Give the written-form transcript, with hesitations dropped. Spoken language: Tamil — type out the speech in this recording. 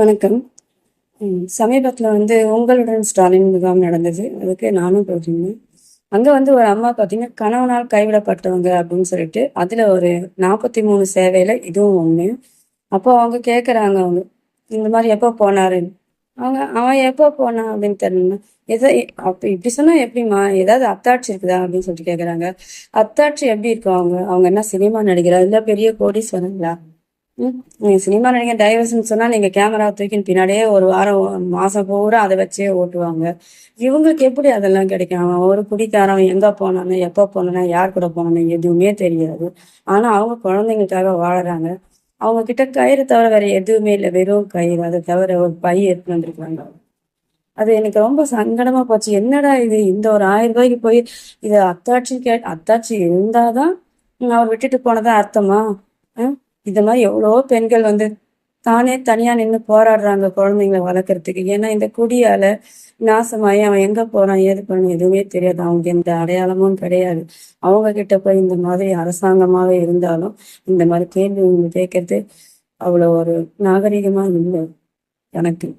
வணக்கம். சமீபத்தில் உங்களுடன் ஸ்டாலின் முகாம் நடந்தது. அதுக்கு நானும் போயிருந்தேன். அங்கே ஒரு அம்மா பார்த்தீங்கன்னா கணவனால் கைவிடப்பட்டவங்க அப்படின்னு சொல்லிட்டு அதில் ஒரு 43 சேவையில் இதுவும் ஒன்று. அப்போ அவங்க கேட்குறாங்க, அவங்க இந்த மாதிரி எப்போ போனாருன்னு. அவன் எப்போ போனான் அப்படின்னு தெரியல. எதை அப்போ இப்படி சொன்னால் எப்படிம்மா, ஏதாவது அத்தாட்சி இருக்குதா அப்படின்னு சொல்லிட்டு கேட்குறாங்க. அத்தாட்சி எப்படி இருக்கும்? அவங்க அவங்க என்ன சினிமா நடிகரா இல்லை பெரிய கோடீஸ்வரங்களா? நீங்க சினிமா நடிகை டைவர்ஸ்ன்னு சொன்னா நீங்க கேமரா தூக்கின்னு பின்னாடியே ஒரு வாரம் மாசம் பூரா அதை வச்சே ஓட்டுவாங்க. இவங்களுக்கு எப்படி அதெல்லாம் கிடைக்கும்? அவன் ஒரு குடிக்காரன் எங்க போனானு, எப்ப போனானு, யார் கூட போனானு எதுவுமே தெரியாது. ஆனா அவங்க குழந்தைங்களுக்காக வாழறாங்க. அவங்க கிட்ட கயிறு தவிர வேற எதுவுமே இல்லை, வெறும் கயிறு. அதை தவிர ஒரு பை எடுத்துட்டு வந்திருக்காங்க. அது எனக்கு ரொம்ப சங்கடமா போச்சு. என்னடா இது, இந்த ஒரு 1000 ரூபாய்க்கு போய் இது அத்தாட்சி இருந்தாதான் அவர் விட்டுட்டு போனதா அர்த்தமா? இந்த மாதிரி எவ்வளோ பெண்கள் தானே தனியா நின்று போராடுறாங்க குழந்தைங்களை வளர்க்கறதுக்கு. ஏன்னா இந்த குடியால நாசமாயி அவன் எங்க போறான், ஏது பண்ண எதுவுமே தெரியாது. அவங்க எந்த அடையாளமும் கிடையாது. அவங்க கிட்ட போய் இந்த மாதிரி அரசாங்கமாவே இருந்தாலும் இந்த மாதிரி கேள்வி கேட்கறது அவ்வளோ ஒரு நாகரிகமா இல்லை எனக்கு.